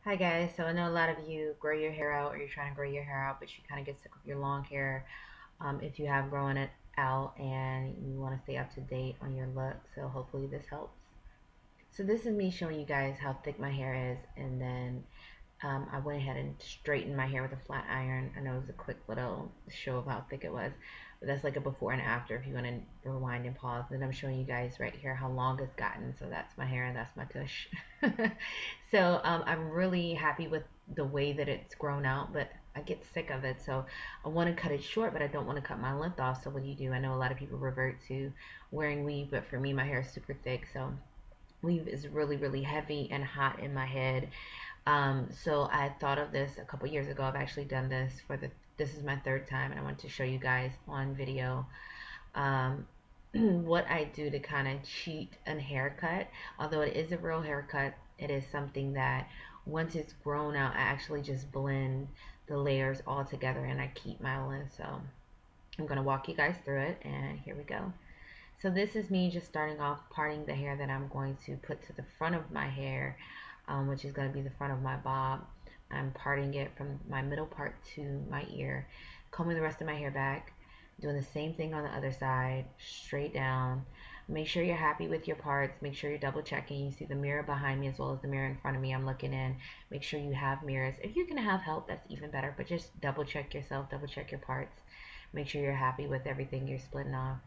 Hi guys, so I know a lot of you grow your hair out or you're trying to grow your hair out, but you kind of get sick of your long hair if you have growing it out and you want to stay up to date on your look. So hopefully this helps. So this is me showing you guys how thick my hair is, and then I went ahead and straightened my hair with a flat iron. I know it was a quick little show of how thick it was, but that's like a before and after if you want to rewind and pause. Then I'm showing you guys right here how long it's gotten. So that's my hair and that's my tush. So I'm really happy with the way that it's grown out, but I get sick of it. So I want to cut it short, but I don't want to cut my length off. So what do you do? I know a lot of people revert to wearing weave, but for me, my hair is super thick. So weave is really, really heavy and hot in my head. So I thought of this a couple years ago. I've actually done this this is my third time, and I want to show you guys on video um, what I do to kind of cheat a haircut. Although it is a real haircut, it is something that once it's grown out, I actually just blend the layers all together and I keep my length. So I'm gonna walk you guys through it, and here we go. So this is me just starting off parting the hair that I'm going to put to the front of my hair, which is going to be the front of my bob. I'm parting it from my middle part to my ear, combing the rest of my hair back, doing the same thing on the other side, straight down. Make sure you're happy with your parts. Make sure you're double checking. You see the mirror behind me as well as the mirror in front of me. I'm looking in. Make sure you have mirrors. If you can have help, that's even better. But just double check yourself, double check your parts. Make sure you're happy with everything you're splitting off.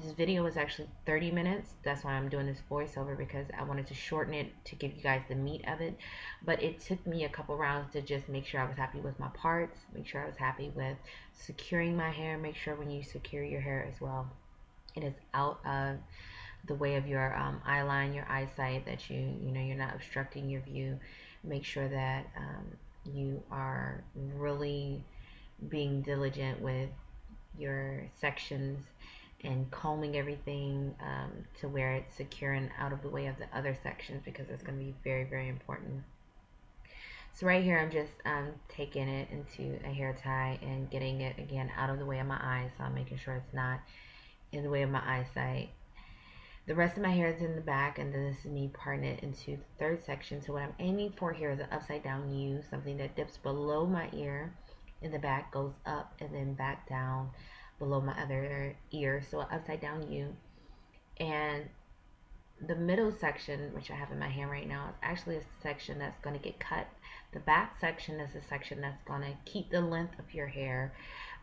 This video was actually 30 minutes. That's why I'm doing this voiceover, because I wanted to shorten it to give you guys the meat of it. But it took me a couple rounds to just make sure I was happy with my parts, make sure I was happy with securing my hair. Make sure when you secure your hair as well, it is out of the way of your eye line, your eyesight, that you're not obstructing your view. Make sure that you are really being diligent with your sections and combing everything to where it's secure and out of the way of the other sections, because it's going to be very, very important. So right here I'm just taking it into a hair tie and getting it again out of the way of my eyes. So I'm making sure it's not in the way of my eyesight. The rest of my hair is in the back, and then this is me parting it into the third section. So what I'm aiming for here is an upside down U, something that dips below my ear in the back, goes up, and then back down below my other ear. So an upside down U. And the middle section, which I have in my hand right now, is actually a section that's going to get cut. The back section is a section that's going to keep the length of your hair.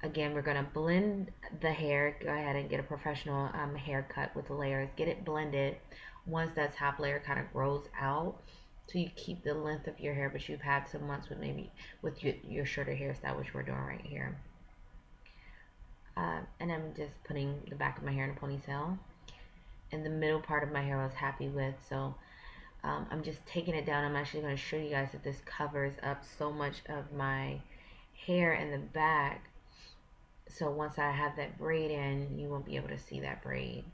Again, we're going to blend the hair. Go ahead and get a professional haircut with the layers. Get it blended once that top layer kind of grows out, so you keep the length of your hair, but you've had some months with maybe with your shorter hairstyle, which we're doing right here. And I'm just putting the back of my hair in a ponytail. And the middle part of my hair I was happy with, so I'm just taking it down. I'm actually going to show you guys that this covers up so much of my hair in the back, so once I have that braid in, you won't be able to see that braid.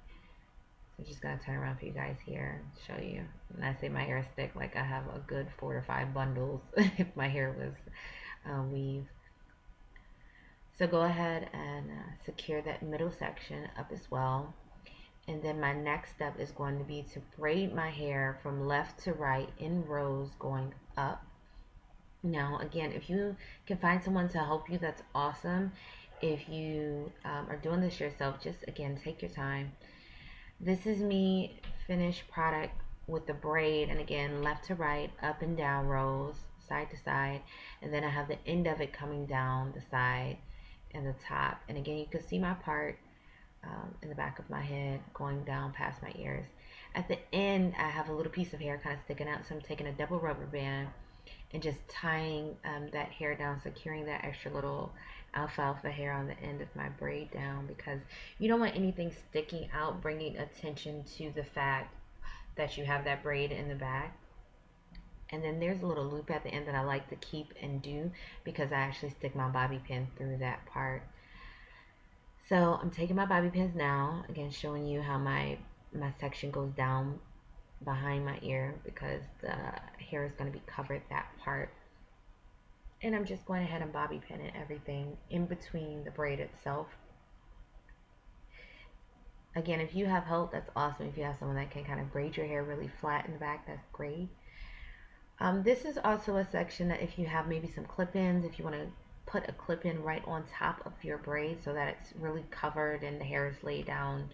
So I'm just going to turn around for you guys here, show you. When I say my hair is thick, like I have a good 4 to 5 bundles if my hair was weave. So go ahead and secure that middle section up as well. And then my next step is going to be to braid my hair from left to right in rows going up. Now, again, if you can find someone to help you, that's awesome. If you are doing this yourself, just again, take your time. This is me finished product with the braid, and again, left to right, up and down rows, side to side. And then I have the end of it coming down the side and the top. And again, you can see my part in the back of my head going down past my ears. At the end, I have a little piece of hair kind of sticking out, so I'm taking a double rubber band and just tying that hair down, securing that extra little alfalfa hair on the end of my braid down, because you don't want anything sticking out, bringing attention to the fact that you have that braid in the back. And then there's a little loop at the end that I like to keep and do, because I actually stick my bobby pin through that part. So I'm taking my bobby pins now, again showing you how my section goes down behind my ear, because the hair is going to be covered that part. And I'm just going ahead and bobby pinning everything in between the braid itself. Again, if you have help, that's awesome. If you have someone that can kind of braid your hair really flat in the back, that's great. This is also a section that if you have maybe some clip-ins, if you want to put a clip-in right on top of your braid so that it's really covered and the hair is laid down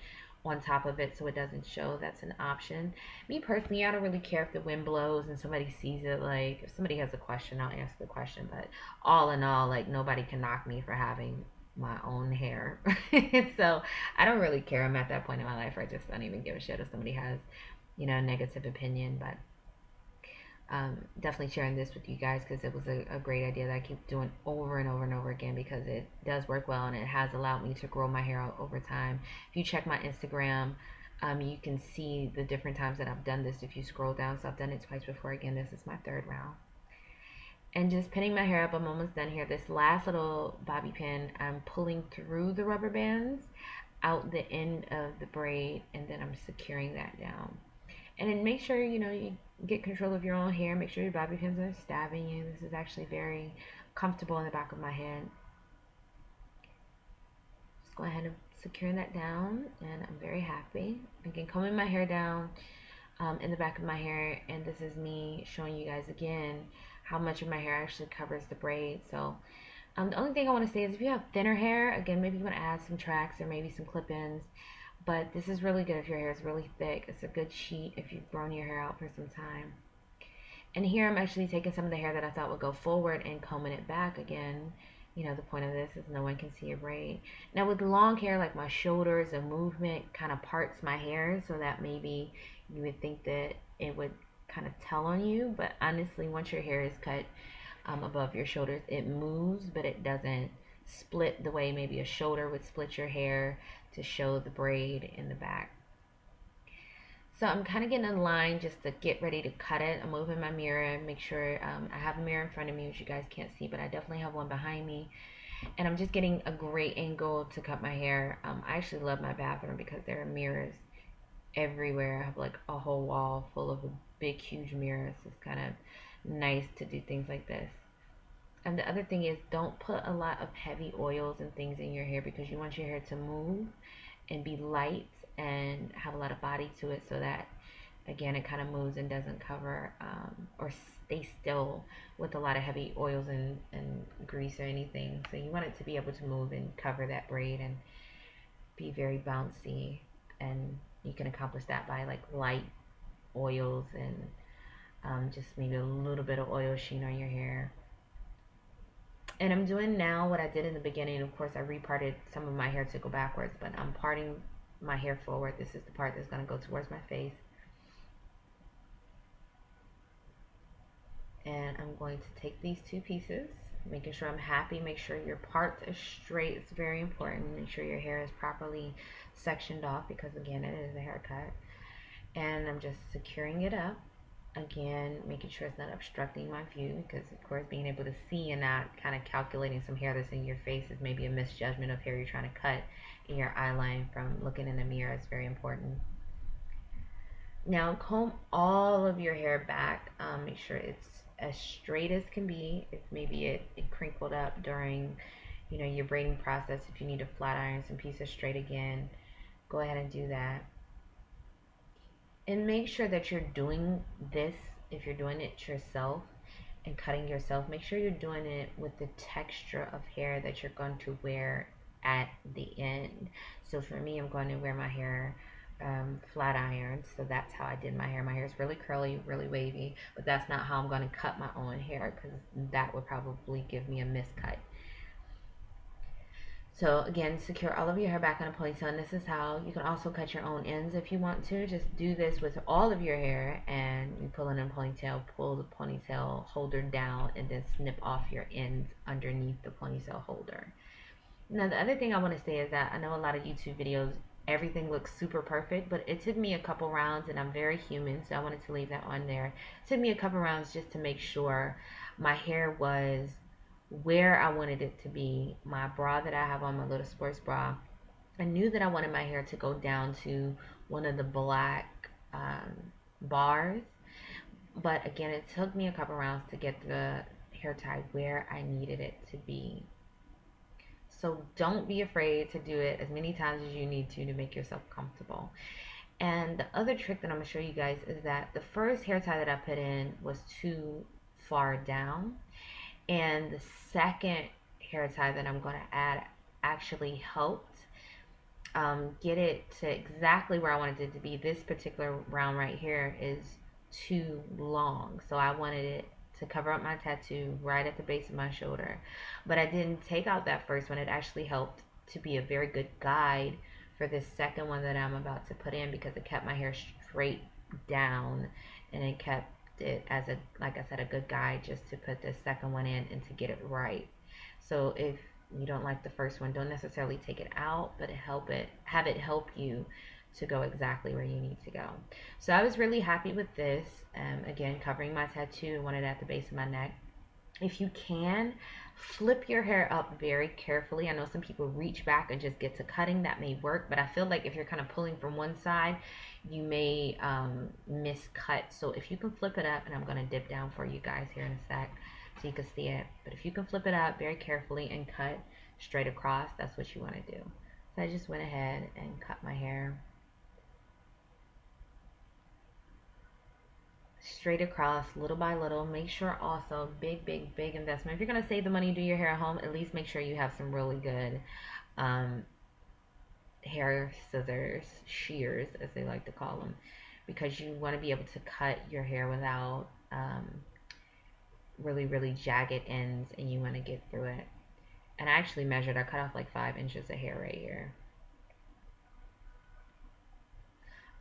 on top of it so it doesn't show, that's an option. Me personally, I don't really care if the wind blows and somebody sees it. Like, if somebody has a question, I'll answer the question. But all in all, like, nobody can knock me for having my own hair. So I don't really care. I'm at that point in my life where I just don't even give a shit if somebody has, a negative opinion. But definitely sharing this with you guys because it was a great idea that I keep doing over and over and over again because it does work well and it has allowed me to grow my hair out over time. If you check my Instagram, you can see the different times that I've done this if you scroll down. So I've done it twice before. Again, this is my third round. And just pinning my hair up, I'm almost done here. This last little bobby pin, I'm pulling through the rubber bands out the end of the braid and then I'm securing that down. And then make sure, you get control of your own hair. Make sure your bobby pins are stabbing you. This is actually very comfortable in the back of my head. Just go ahead and secure that down. And I'm very happy. Again, combing my hair down in the back of my hair. And this is me showing you guys again how much of my hair actually covers the braid. So the only thing I want to say is if you have thinner hair, again, maybe you want to add some tracks or maybe some clip-ins. But this is really good if your hair is really thick. It's a good sheet if you've grown your hair out for some time. And here I'm actually taking some of the hair that I thought would go forward and combing it back again. The point of this is no one can see your braid. Now with long hair, like my shoulders, the movement kind of parts my hair so that maybe you would think that it would kind of tell on you. But honestly, once your hair is cut above your shoulders, it moves, but it doesn't split the way maybe a shoulder would split your hair to show the braid in the back. So I'm kind of getting in line just to get ready to cut it. I'm moving my mirror, make sure I have a mirror in front of me, which you guys can't see, but I definitely have one behind me. And I'm just getting a great angle to cut my hair. I actually love my bathroom because there are mirrors everywhere. I have like a whole wall full of big, huge mirrors. It's kind of nice to do things like this. And the other thing is don't put a lot of heavy oils and things in your hair because you want your hair to move and be light and have a lot of body to it so that, again, it kind of moves and doesn't cover or stay still with a lot of heavy oils and grease or anything. So you want it to be able to move and cover that braid and be very bouncy. And you can accomplish that by like light oils and just maybe a little bit of oil sheen on your hair. And I'm doing now what I did in the beginning. Of course, I reparted some of my hair to go backwards, but I'm parting my hair forward. This is the part that's going to go towards my face. And I'm going to take these two pieces, making sure I'm happy. Make sure your parts are straight. It's very important. Make sure your hair is properly sectioned off because, again, it is a haircut. And I'm just securing it up. Again, making sure it's not obstructing my view because, of course, being able to see and not kind of calculating some hair that's in your face is maybe a misjudgment of hair you're trying to cut in your eye line from looking in the mirror. It's very important. Now, comb all of your hair back. Make sure it's as straight as can be. If maybe it crinkled up during, your braiding process, if you need to flat iron some pieces straight again, go ahead and do that. And make sure that you're doing this, if you're doing it yourself and cutting yourself, make sure you're doing it with the texture of hair that you're going to wear at the end. So for me, I'm going to wear my hair flat ironed. So that's how I did my hair. My hair is really curly, really wavy, but that's not how I'm going to cut my own hair because that would probably give me a miscut. So again, secure all of your hair back on a ponytail, and this is how you can also cut your own ends if you want to. Just do this with all of your hair, and you pull in a ponytail, pull the ponytail holder down, and then snip off your ends underneath the ponytail holder. Now, the other thing I want to say is that I know a lot of YouTube videos, everything looks super perfect, but it took me a couple rounds, and I'm very human, so I wanted to leave that on there. It took me a couple rounds just to make sure my hair was where I wanted it to be. My bra that I have on, my little sports bra, I knew that I wanted my hair to go down to one of the black bars, but again, it took me a couple rounds to get the hair tie where I needed it to be. So don't be afraid to do it as many times as you need to make yourself comfortable. And the other trick that I'm going to show you guys is that the first hair tie that I put in was too far down. And the second hair tie that I'm going to add actually helped get it to exactly where I wanted it to be. This particular round right here is too long. So I wanted it to cover up my tattoo right at the base of my shoulder. But I didn't take out that first one. It actually helped to be a very good guide for this second one that I'm about to put in, because it kept my hair straight down and it kept it as a, like I said, a good guide just to put this second one in and to get it right. So if you don't like the first one, don't necessarily take it out, but have it help you to go exactly where you need to go. So I was really happy with this. Again, covering my tattoo, wanted it at the base of my neck. If you can, flip your hair up very carefully. I know some people reach back and just get to cutting. That may work, but I feel like if you're kind of pulling from one side, you may miscut. So if you can flip it up, and I'm going to dip down for you guys here in a sec so you can see it. But if you can flip it up very carefully and cut straight across, that's what you want to do. So I just went ahead and cut my hair straight across, little by little. Make sure also, big investment. If you're going to save the money, do your hair at home, at least make sure you have some really good hair scissors, shears as they like to call them, because you want to be able to cut your hair without really jagged ends, and you want to get through it. And I actually measured, I cut off like 5 inches of hair right here.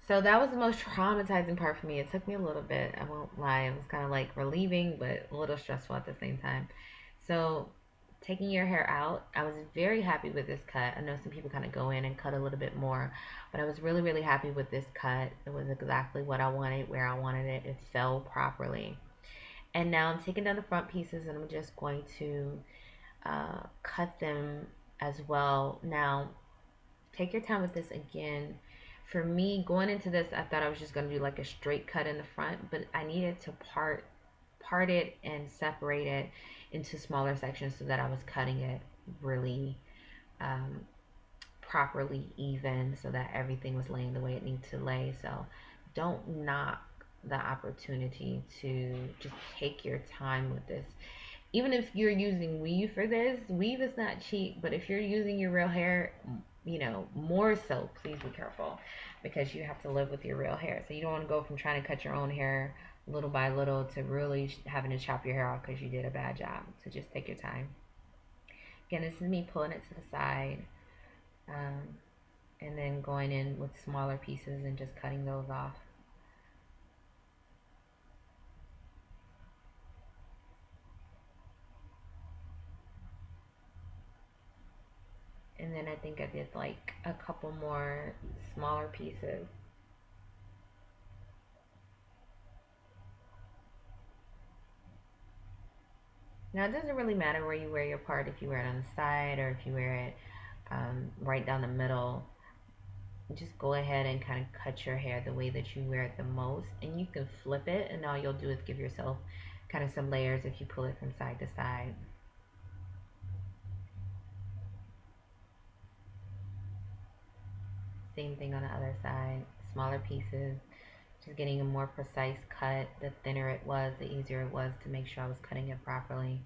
So that was the most traumatizing part for me. It took me a little bit, I won't lie. It was kind of like relieving, but a little stressful at the same time. So taking your hair out, I was very happy with this cut. I know some people kind of go in and cut a little bit more, but I was really happy with this cut. It was exactly what I wanted, where I wanted it. It fell properly. And now I'm taking down the front pieces, and I'm just going to cut them as well. Now, take your time with this again. For me, going into this, I thought I was just going to do like a straight cut in the front, but I needed to part it and separate it into smaller sections so that I was cutting it really properly even, so that everything was laying the way it needed to lay. So don't knock the opportunity to just take your time with this. Even if you're using weave for this, weave is not cheap, but if you're using your real hair, you know, more so, please be careful, because you have to live with your real hair. So you don't want to go from trying to cut your own hair little by little to really having to chop your hair off because you did a bad job. So just take your time. Again, this is me pulling it to the side, and then going in with smaller pieces and just cutting those off. And then I think I did like a couple more smaller pieces. Now, it doesn't really matter where you wear your part, if you wear it on the side or if you wear it right down the middle. Just go ahead and kind of cut your hair the way that you wear it the most. And you can flip it, and all you'll do is give yourself kind of some layers if you pull it from side to side. Same thing on the other side, smaller pieces. Just getting a more precise cut. The thinner it was, the easier it was to make sure I was cutting it properly.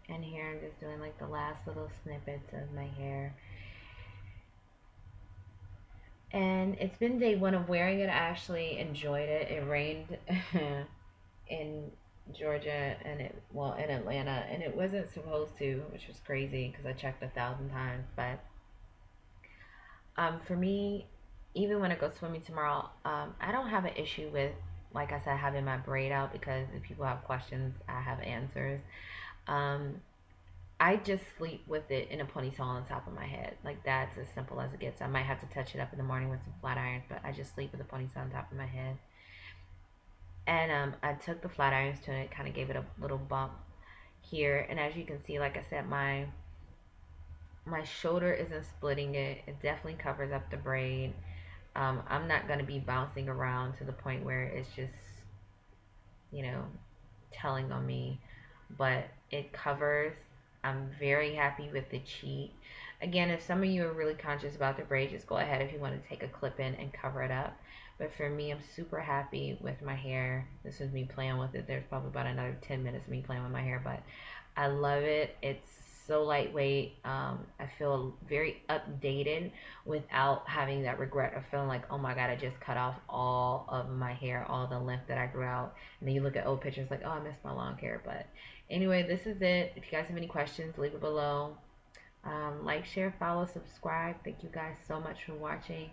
And here I'm just doing like the last little snippets of my hair. And it's been day 1 of wearing it. I actually enjoyed it. It rained in Georgia and in Atlanta, and it wasn't supposed to, which was crazy because I checked 1,000 times. But for me, even when I go swimming tomorrow, I don't have an issue with, like I said, having my braid out, because if people have questions, I have answers. I just sleep with it in a ponytail on the top of my head. Like that's as simple as it gets. I might have to touch it up in the morning with some flat irons, but I just sleep with a ponytail on top of my head. And I took the flat irons to it, kind of gave it a little bump here. And as you can see, like I said, my shoulder isn't splitting it. It definitely covers up the braid. I'm not gonna be bouncing around to the point where it's just, you know, telling on me, but it covers. I'm very happy with the cheat. Again, if some of you are really conscious about the braid, just go ahead if you want to take a clip in and cover it up. But for me, I'm super happy with my hair. This is me playing with it. There's probably about another 10 minutes of me playing with my hair, but I love it. It's so lightweight. I feel very updated without having that regret of feeling like, oh my God, I just cut off all of my hair, all the length that I grew out. And then you look at old pictures like, oh, I miss my long hair. But anyway, this is it. If you guys have any questions, leave it below. Like, share, follow, subscribe. Thank you guys so much for watching.